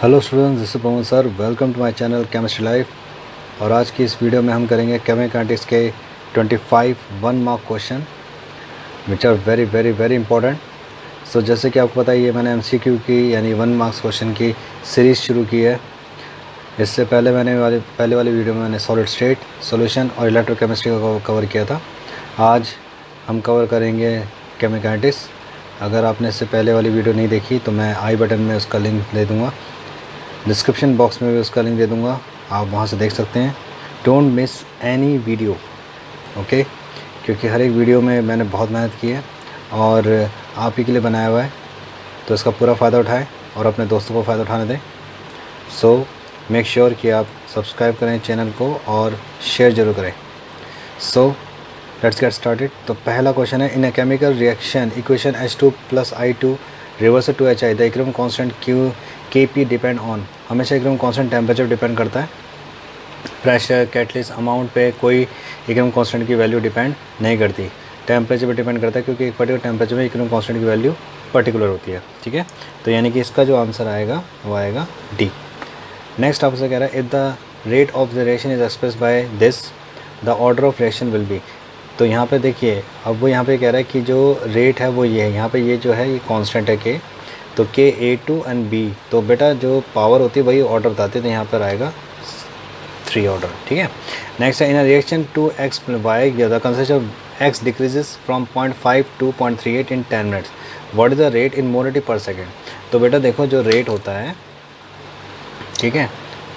Hello students, this is Pawan sir. Welcome to my channel chemistry life. और आज की इस वीडियो में हम करेंगे केमिकैटिक्स के 25 1 mark question which are very very very important. So जैसे कि आपको पता ही है, मैंने एमसीक्यू की यानी 1 मार्क्स क्वेश्चन की सीरीज़ शुरू की है। इससे पहले पहले वाली वीडियो में मैंने सॉलिड स्टेट सॉल्यूशन और इलेक्ट्रोकेमिस्ट्री को कवर किया था। आज हम कवर करेंगे केमिकैटिक्स। अगर आपने इससे पहले वाली वीडियो नहीं देखी तो मैं आई बटन में उसका लिंक दे दूँगा, डिस्क्रिप्शन बॉक्स में भी उसका लिंक दे दूँगा, आप वहाँ से देख सकते हैं। Don't miss any video, okay, क्योंकि हर एक वीडियो में मैंने बहुत मेहनत की है और आप ही के लिए बनाया हुआ है, तो इसका पूरा फ़ायदा उठाएं और अपने दोस्तों को फ़ायदा उठाने दें। सो मेक श्योर कि आप सब्सक्राइब करें चैनल को और शेयर ज़रूर करें। So let's get started. तो पहला क्वेश्चन है, in a chemical reaction equation H2 + I2 reverse to HI the equilibrium constant Kp depend on. हमेशा इक्विलिब्रियम कांस्टेंट टेम्परेचर डिपेंड करता है, प्रेशर कैटलिस्ट अमाउंट पे कोई इक्विलिब्रियम कांस्टेंट की वैल्यू डिपेंड नहीं करती। टेम्परेचर पे डिपेंड करता है, क्योंकि एक पर्टिकुलर टेम्परेचर में इक्विलिब्रियम कांस्टेंट की वैल्यू पर्टिकुलर होती है। ठीक है, तो यानी कि इसका जो आंसर आएगा वो आएगा डी। नेक्स्ट आपसे कह रहा है, if the rate of the reaction is express by this the order of reaction will be. तो यहाँ पे देखिए, अब वो यहाँ पे कह रहा है कि जो रेट है वो ये है। यहाँ पे ये जो है ये कांस्टेंट है के, तो के A2 एंड B, तो बेटा जो पावर होती है वही ऑर्डर बताती है, तो यहाँ पर आएगा 3 ऑर्डर। ठीक है, नेक्स्ट है, in a reaction to x y the concentration of x decreases from 0.5 to 0.38 in 10 minutes, what is the rate in molarity per second. तो बेटा देखो, जो रेट होता है, ठीक है,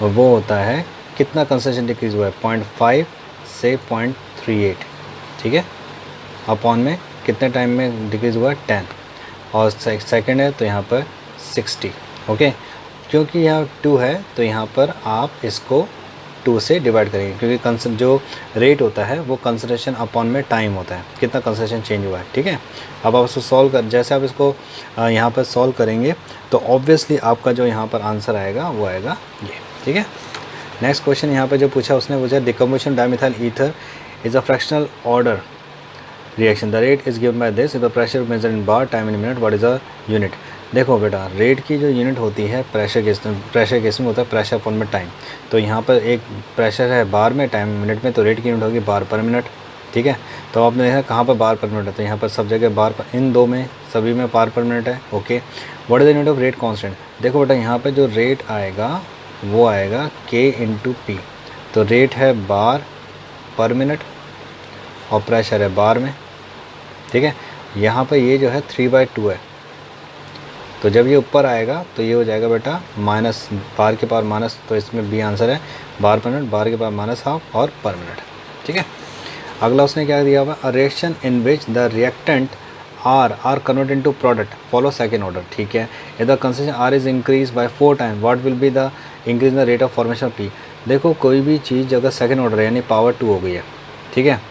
वो होता है कितना कंसंट्रेशन डिक्रीज़ हुआ है, 0.5 से 0.38, ठीक है, अपॉन में कितने टाइम में डिक्रीज़ हुआ है, 10, और सेकंड है तो यहाँ पर 60। ओके, क्योंकि यहाँ 2 है तो यहाँ पर आप इसको 2 से डिवाइड करेंगे, क्योंकि जो रेट होता है वो कंसंट्रेशन अपॉन में टाइम होता है, कितना कंसंट्रेशन चेंज हुआ है। ठीक है, अब आप इसको सॉल्व कर, जैसे आप इसको यहाँ पर सॉल्व करेंगे तो ऑब्वियसली आपका जो यहाँ पर आंसर आएगा वो आएगा ये। ठीक है, नेक्स्ट क्वेश्चन यहाँ पर जो पूछा, उसने पूछा decomposition dimethyl ether is a fractional order reaction, the rate is given by this, the pressure measure in bar, time in minute, what is a unit. देखो बेटा, रेट की जो यूनिट होती है प्रेशर केस में होता है प्रेशर अपॉन में टाइम। तो यहाँ पर एक प्रेशर है बार में, टाइम मिनट में, तो रेट की यूनिट होगी बार पर मिनट। ठीक है, तो आपने देखा कहाँ पर बार पर मिनट है, तो यहाँ पर सब जगह बार पर, इन दो में सभी में बार पर मिनट है। Okay, what is the unit of rate constant. देखो बेटा, यहाँ पर जो रेट आएगा वो आएगा K × P। तो रेट है बार पर मिनट और प्रेशर है बार में। ठीक है, यहाँ पर ये जो है 3/2 है, तो जब ये ऊपर आएगा तो ये हो जाएगा बेटा माइनस, बार के पावर माइनस, तो इसमें बी आंसर है बार पर मिनट, बार के पावर -½ और पर मिनट। ठीक है, अगला उसने क्या दिया हुआ, a reaction in which the reactant are convert into product follow second order. ठीक है, if the concentration R is increase by 4 time, what will be the increase in the rate of formation of P। देखो, कोई भी चीज़ अगर second order है यानी power 2 हो गई है, ठीक है,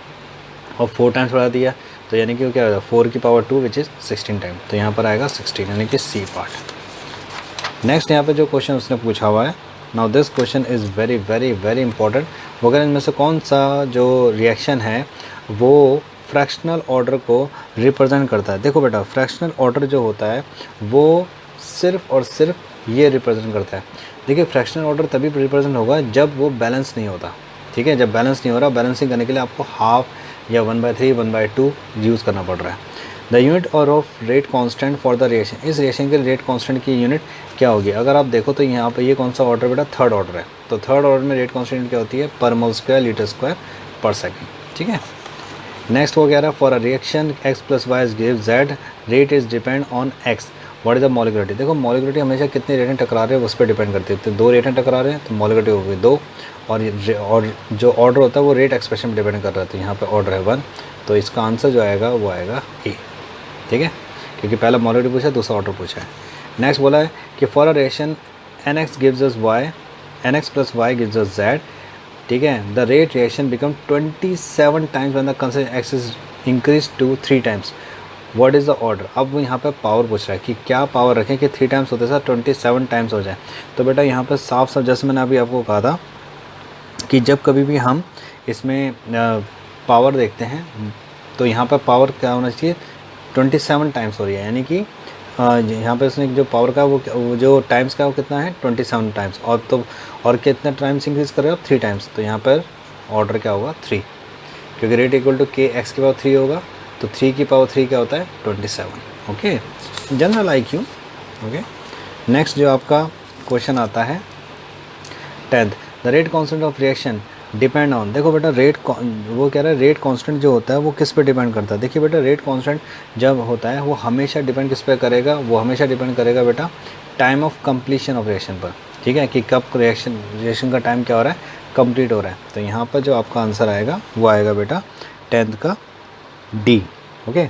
और 4 टाइम्स बढ़ा दिया, तो यानी कि क्या होगा, 4 की पावर 2 विच इज़ 16 टाइम, तो यहाँ पर आएगा 16, यानी कि सी पार्ट। नेक्स्ट यहाँ पे जो क्वेश्चन उसने पूछा हुआ है, now this question is very very very important. वगैरह इनमें से कौन सा जो रिएक्शन है वो फ्रैक्शनल ऑर्डर को रिप्रेजेंट करता है। देखो बेटा, फ्रैक्शनल ऑर्डर जो होता है वो सिर्फ और सिर्फ ये रिप्रेजेंट करता है। देखिए, फ्रैक्शनल ऑर्डर तभी रिप्रेजेंट होगा जब वो बैलेंस नहीं होता। ठीक है, जब बैलेंस नहीं हो रहा, बैलेंसिंग करने के लिए आपको हाफ या 1/3 1/2 यूज़ करना पड़ रहा है। द यूनिट और of rate constant for the reaction, इस रिएक्शन के रेट कांस्टेंट की यूनिट क्या होगी। अगर आप देखो तो यहाँ पे ये कौन सा ऑर्डर बेटा, थर्ड ऑर्डर है, तो थर्ड ऑर्डर में रेट कांस्टेंट क्या होती है, per mole square litre square per second. ठीक है, नेक्स्ट वो कह रहा है, for a reaction x + y give z, rate is depend on x, what is the molecularity. देखो, मॉलिक्युलरिटी हमेशा कितने रेटें टकरा रहे हैं उस पर डिपेंड करती है। तो 2 रेटें टकरा रहे हैं तो मॉलिक्युलरिटी हो गई 2, और जो ऑर्डर होता है वो रेट एक्सप्रेशन पर डिपेंड कर रहा है, तो यहाँ पे ऑर्डर है 1, तो इसका आंसर जो आएगा वो आएगा ए। ठीक है, क्योंकि पहला मॉलिक्युलरिटी पूछा, दूसरा ऑर्डर पूछा है। नेक्स्ट बोला है कि for a reaction NX gives us y, NX + y gives us z, ठीक है, the rate reaction become 27 times when the concentration x is increase to 3 times, what is the order. अब वो यहाँ पे पावर पूछ रहा है कि क्या पावर रखें कि 3 टाइम्स होते सर 27 टाइम्स हो जाए। तो बेटा यहाँ पर साफ साफ, जैसे मैंने अभी आपको कहा था कि जब कभी भी हम इसमें पावर देखते हैं तो यहाँ पर पावर क्या होना चाहिए, 27 टाइम्स हो रही है, यानी कि यहाँ पे उसने जो पावर का वो जो टाइम्स का वो कितना है 27 टाइम्स, और कितने टाइम्स इंक्रीज़ कर रहे हो आप 3 टाइम्स, तो यहाँ पर ऑर्डर क्या होगा 3, क्योंकि रेट इक्वल टू के एक्स की पावर 3 होगा, तो 3 की पावर 3 क्या होता है 27। Okay, general IQ। Okay, next जो आपका क्वेश्चन आता है 10th, the rate constant of reaction depend on. देखो बेटा वो कह रहा है रेट कांस्टेंट जो होता है वो किस पे डिपेंड करता है। देखिए बेटा रेट कांस्टेंट जब होता है वो हमेशा डिपेंड किस पे करेगा, वो हमेशा डिपेंड करेगा बेटा time of completion of reaction पर। ठीक है, कि कब रिएक्शन का टाइम क्या हो रहा है, कंप्लीट हो रहा है। तो यहाँ पर जो आपका आंसर आएगा वो आएगा बेटा 10th का D। ओके,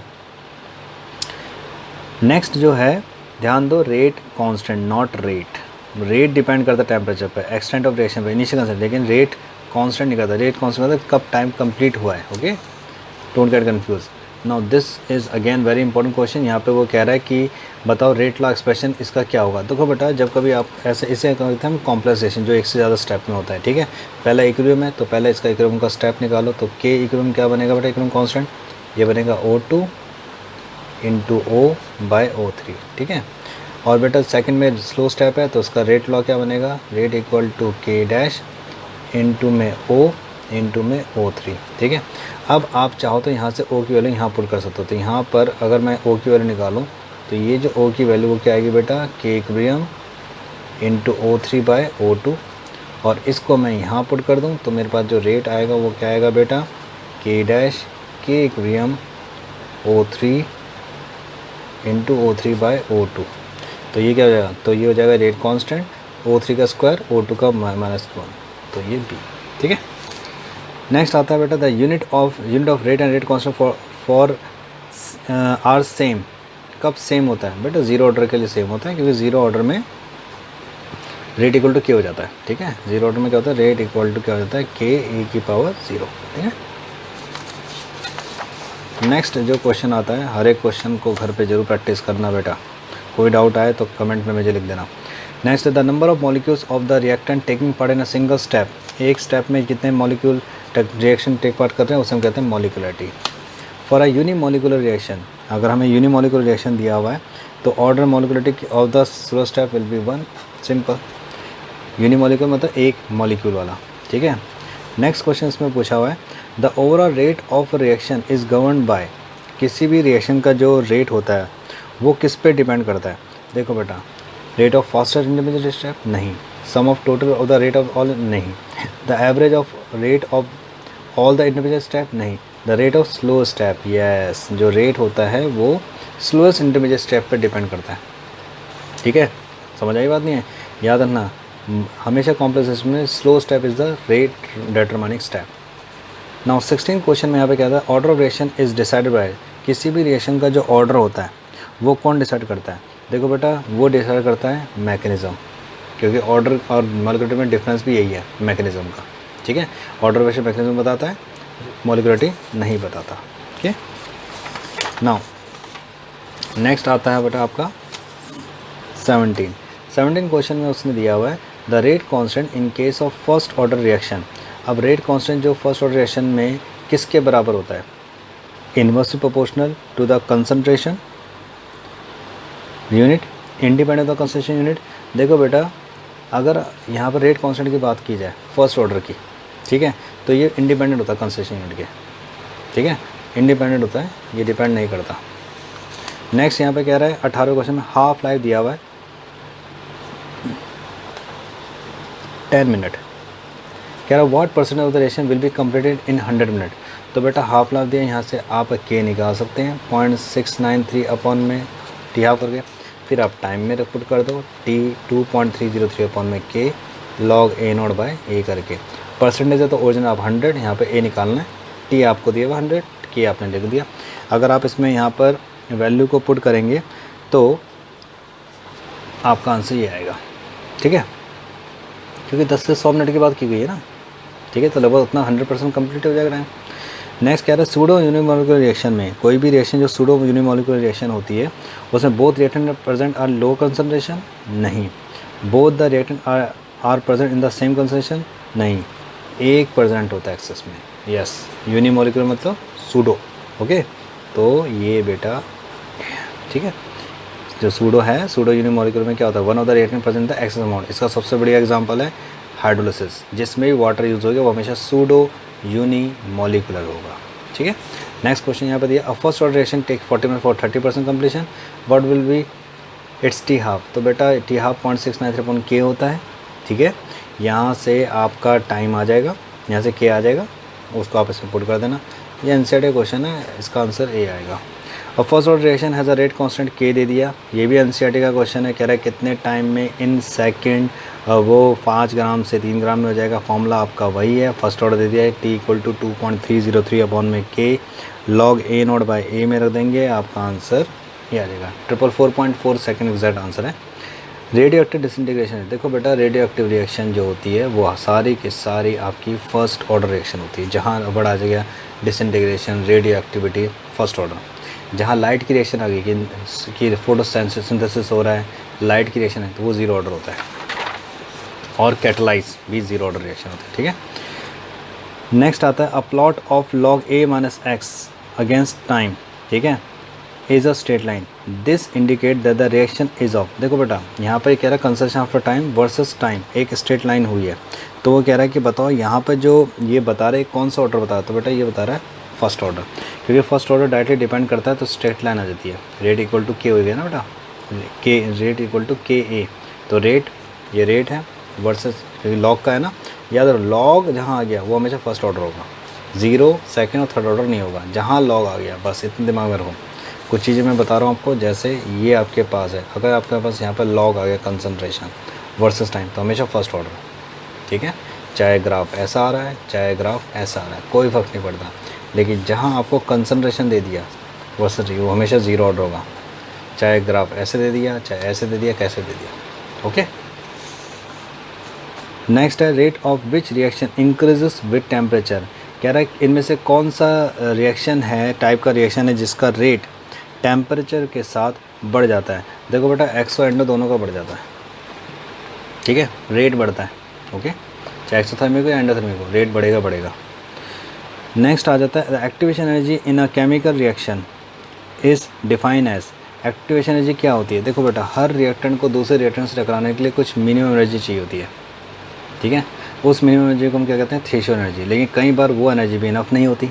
नेक्स्ट जो है ध्यान दो, rate constant not rate depend करता है टेम्परेचर पर, एक्सटेंट ऑफ रिएक्शन पर, इनिशियल कंस्टेंट, लेकिन रेट कांस्टेंट नहीं करता। रेट कांस्टेंट करता है कब टाइम कंप्लीट हुआ है। Okay, don't get confuse. Now this is again very important question. यहाँ पे वो कह रहा है कि बताओ रेट लॉ एक्सप्रेशन इसका क्या होगा। देखो बेटा जब कभी आप ऐसे इसे कहते हैं हम कॉम्प्लेक्सेशन, जो एक से ज़्यादा स्टेप में होता है। ठीक है, पहला इक्विलिब्रियम है तो पहले इसका इक्विलिब्रियम का स्टेप निकालो, तो के इक्विलिब्रियम क्या बनेगा बेटा, इक्विलिब्रियम कांस्टेंट ये बनेगा O2 इंटू O/O3। ठीक है, और बेटा सेकंड में स्लो स्टेप है तो उसका रेट लॉ क्या बनेगा, rate equal to K dash into में O इंटू में O3। ठीक है, अब आप चाहो तो यहाँ से O की वैल्यू यहाँ पुट कर सकते हो। तो यहाँ पर अगर मैं O की वैल्यू निकालूँ तो ये जो O की वैल्यू वो क्या आएगी बेटा, K इक्विलिब्रियम इंटू O3/O2, और इसको मैं यहाँ पुट कर दूँ तो मेरे पास जो रेट आएगा वो क्या आएगा बेटा, K dash K equilibrium O3 into O3/O2। तो ये क्या हो जाएगा, तो ये हो जाएगा रेट कांस्टेंट O3 का स्क्वायर O2 का -1, तो ये B। ठीक है, नेक्स्ट आता है बेटा the unit of rate and rate constant for are same. कब सेम होता है बेटा, जीरो ऑर्डर के लिए सेम होता है, क्योंकि जीरो ऑर्डर में रेट इक्वल टू के हो जाता है। ठीक है, जीरो ऑर्डर में क्या होता है, रेट इक्वल टू क्या हो जाता है, के की पावर 0। ठीक है, नेक्स्ट जो क्वेश्चन आता है, हर एक क्वेश्चन को घर पे जरूर प्रैक्टिस करना बेटा, कोई डाउट आए तो कमेंट में मुझे लिख देना। Next the number of molecules of the reactant taking part in a single step. एक स्टेप में कितने मॉलिक्यूल रिएक्शन टेक पार्ट कर रहे हैं उसे हम कहते हैं molecularity. For a unimolecular reaction, अगर हमें यूनिमोलिकुलर रिएक्शन दिया हुआ है तो order molecularity of the slow step will be 1। Simple, unimolecular मतलब एक मॉलिक्यूल वाला। ठीक है, नेक्स्ट क्वेश्चन इसमें पूछा हुआ है the overall rate of reaction is govern by. किसी भी रिएक्शन का जो रेट होता है वो किस पे डिपेंड करता है। देखो बेटा, rate of faster intermediate step नहीं, sum of total of the rate of all नहीं, the average of rate of all the intermediate step नहीं, the rate of slow step. Yes, जो रेट होता है वो स्लोएस्ट इंटरमीडिएट स्टेप पे depend करता है। ठीक है, समझ आई बात नहीं है, याद रखना हमेशा कॉम्प्लेक्सेशन में slow step is the rate determining step. Now 16 question में यहाँ पे क्या था, order of reaction is decided by. किसी भी रिएक्शन का जो ऑर्डर होता है वो कौन डिसाइड करता है। देखो बेटा वो डिसाइड करता है मैकेनिज़्म, क्योंकि ऑर्डर और मॉलिक्यूलरिटी में डिफरेंस भी यही है मैकेनिज़्म का। ठीक है, ऑर्डर ऑफ रिएक्शन मैकेनिज़्म बताता है, मॉलिक्यूलरिटी नहीं बताता। ठीक है, नाउ नेक्स्ट आता है बेटा आपका 17 क्वेश्चन में उसने दिया हुआ है the rate constant in case of first order reaction. अब रेट कांस्टेंट जो फर्स्ट ऑर्डर रिएक्शन में किसके बराबर होता है, inversely proportional to the concentration unit, independent of the concentration unit. देखो बेटा अगर यहाँ पर रेट कांस्टेंट की बात की जाए फर्स्ट ऑर्डर की, ठीक है, तो ये इंडिपेंडेंट होता है कंसंट्रेशन यूनिट के। ठीक है, इंडिपेंडेंट होता है, ये डिपेंड नहीं करता। नेक्स्ट यहाँ पे कह रहा है 18 क्वेश्चन में हाफ लाइफ दिया हुआ है 10 मिनट। कह रहा है what percent of the reaction will be completed in 100 minute. तो बेटा हाफ लाइफ दिया, यहाँ से आप के निकाल सकते हैं 0.693 अपॉन में टी हाफ करके, फिर आप टाइम में पुट कर दो टी 2.303 अपॉन में के लॉग A0/A करके। परसेंटेज है तो ओरिजिनल आप 100, यहाँ पे ए निकालना है, टी आपको दिया हुआ 100, के आपने लिख दिया। अगर आप इसमें यहाँ पर वैल्यू को पुट करेंगे तो आपका आंसर ये आएगा। ठीक है, क्योंकि 10 से 100 मिनट की बात की गई है ना। ठीक है, तो लगभग उतना 100% कंप्लीट हो जाएगा टाइम। नेक्स्ट कह रहा है सूडो यूनिमोलिकुलर रिएक्शन में, कोई भी रिएक्शन जो सूडो यूनिमोलिकुलर रिएक्शन होती है उसमें both reactant present are low concentration नहीं, both the reactant are present in the same concentration नहीं, एक प्रेजेंट होता है एक्सेस में। यस, यूनिमोलिकुलर मतलब सूडो। ओके, तो ये बेटा ठीक है, जो सूडो है, सूडो यूनिमोलिकुलर में क्या होता है, 1 of the reactant present the excess amount. इसका सबसे बढ़िया एग्जांपल है हाइड्रोलिसिस, जिसमें भी वाटर यूज़ होगा वो हमेशा सूडो यूनिमोलिकुलर होगा। ठीक है। नेक्स्ट क्वेश्चन यहाँ पर दिया, a first order reaction take 40 minute for 30% completion, what will be its t half. तो बेटा टी हाफ 0.693 होता है। ठीक है, यहाँ से आपका टाइम आ जाएगा, यहाँ से के आ जाएगा, उसको आप इसमें पुट कर देना। ये एनसीईआरटी क्वेश्चन है, इसका आंसर ए आएगा। और first order reaction has a rate constant के दे दिया, ये भी एनसीईआरटी का क्वेश्चन है। कह रहा है कितने टाइम में इन सेकंड वो 5 ग्राम से 3 ग्राम में हो जाएगा। फॉर्मूला आपका वही है, फर्स्ट ऑर्डर दे दिया है टी इक्वल टू 2.303 अपॉन में के लॉग ए नॉट बाई ए में रख देंगे, आपका आंसर ये आ जाएगा। 444.4 सेकेंड एग्जैक्ट आंसर है। रेडियो एक्टिव डिसइंटीग्रेशन है, देखो बेटा रेडियो एक्टिव रिएक्शन जो होती है वो सारी की सारी आपकी फर्स्ट ऑर्डर रिएक्शन होती है, जहाँ बड़ा आ जाएगा disintegration, radio activity first order. जहाँ लाइट की रिएक्शन आ गई कि फोटोसिंथेसिस हो रहा है, लाइट की रिएक्शन है, तो वो ज़ीरो ऑर्डर होता है। और कैटलाइज भी ज़ीरो ऑर्डर रिएक्शन होता है। ठीक है। नेक्स्ट आता है a plot of log A minus x against time, ठीक है, is a straight line, this indicate that the reaction is of. देखो बेटा यहाँ पर कह रहा है conservation after time versus time, एक स्ट्रेट लाइन हुई है, तो वो कह रहा है कि बताओ यहाँ पर जो ये बता रहे कौन सा ऑर्डर बता रहा है, तो बेटा ये बता रहा है फर्स्ट ऑर्डर, क्योंकि फर्स्ट ऑर्डर डायरेक्टली डिपेंड करता है, तो स्ट्रेट लाइन आ जाती है। रेट इक्वल टू के हो गया ना बेटा, के रेट इक्वल टू के ए, तो रेट ये रेट है वर्सेस, क्योंकि लॉग का है ना, याद रखो लॉग जहाँ आ गया वो हमेशा फर्स्ट ऑर्डर होगा, ज़ीरो सेकंड और थर्ड ऑर्डर नहीं होगा, जहाँ लॉग आ गया बस इतने दिमाग में रखो। कुछ चीज़ें मैं बता रहा हूँ आपको, जैसे ये आपके पास है, अगर आपके पास यहाँ पर लॉग आ गया कंसंट्रेशन वर्सेस टाइम, तो हमेशा फर्स्ट ऑर्डर। ठीक है, चाहे ग्राफ ऐसा आ रहा है चाहे ग्राफ ऐसा आ रहा है, कोई फ़र्क नहीं पड़ता, लेकिन जहाँ आपको कंसंट्रेशन दे दिया वर्सेस वो हमेशा ज़ीरो ऑर्डर होगा, चाहे ग्राफ ऐसे दे दिया चाहे ऐसे दे दिया कैसे दे दिया। ओके। नेक्स्ट है rate of which reaction increases with temperature. कह रहा है इनमें से कौन सा रिएक्शन है, टाइप का रिएक्शन है जिसका रेट टेम्परेचर के साथ बढ़ जाता है। देखो बेटा एक्सो एंडो दोनों का बढ़ जाता है। ठीक है, रेट बढ़ता है। ओके, चाहे एक्सोथर्मिक हो या एंडोथर्मिक हो, रेट बढ़ेगा बढ़ेगा। नेक्स्ट आ जाता है activation energy in a chemical reaction is define as. Activation energy क्या होती है, देखो बेटा हर रिएक्टेंट को दूसरे रिएक्टेंट से टकराने के लिए कुछ मिनिमम एनर्जी चाहिए होती है। ठीक है, उस मिनिमम एनर्जी को हम क्या कहते हैं, थ्रेशोल्ड एनर्जी। लेकिन कई बार वो एनर्जी भी इनफ नहीं होती,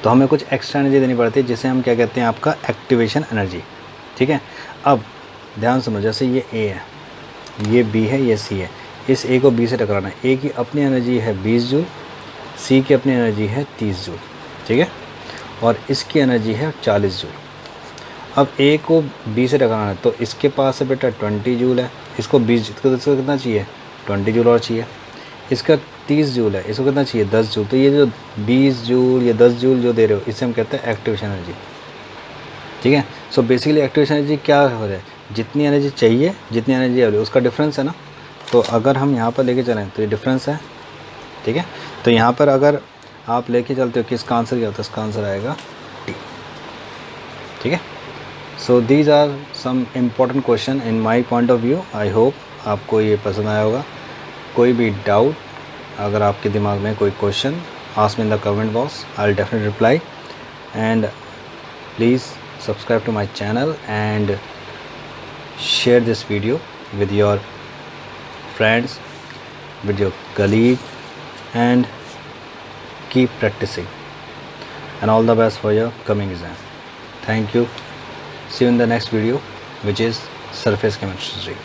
तो हमें कुछ एक्स्ट्रा एनर्जी देनी पड़ती है, जिसे हम क्या कहते हैं, आपका एक्टिवेशन एनर्जी। ठीक है, अब ध्यान सुनो, जैसे ये ए है, ये बी है, ये सी है, इस ए को बी से टकराना है। ए की अपनी एनर्जी है 20 जूल, सी की अपनी एनर्जी है 30 जूल। ठीक है, और इसकी एनर्जी है 40 जूल। अब ए को बी से टकराना है, तो इसके पास है बेटा 20 जूल है, इसको 20 इसको कितना चाहिए, 20 जूल और चाहिए। इसका 30 जूल है, इसको कितना चाहिए, 10 जूल। तो ये जो 20 जूल या 10 जूल जो दे रहे हो, इसे हम कहते हैं एक्टिवेशन एनर्जी। ठीक है, सो बेसिकली एक्टिवेशन एनर्जी क्या हो रहा है, जितनी एनर्जी चाहिए जितनी एनर्जी है उसका डिफरेंस है ना। तो अगर हम यहाँ पर लेके चलें तो ये डिफरेंस है। ठीक है, तो यहाँ पर अगर आप लेके चलते हो कि इसका आंसर क्या होता है, इसका आंसर आएगा टी। ठीक है, so these are some important question in my point of view. I hope आपको ये पसंद आया होगा। कोई भी डाउट, अगर आपके दिमाग में कोई question, ask me in the comment box, I will definitely reply. And please subscribe to my channel and share this video with your friends, with your colleague, and keep practicing. And all the best for your coming exam. Thank you. See you in the next video, which is surface chemistry.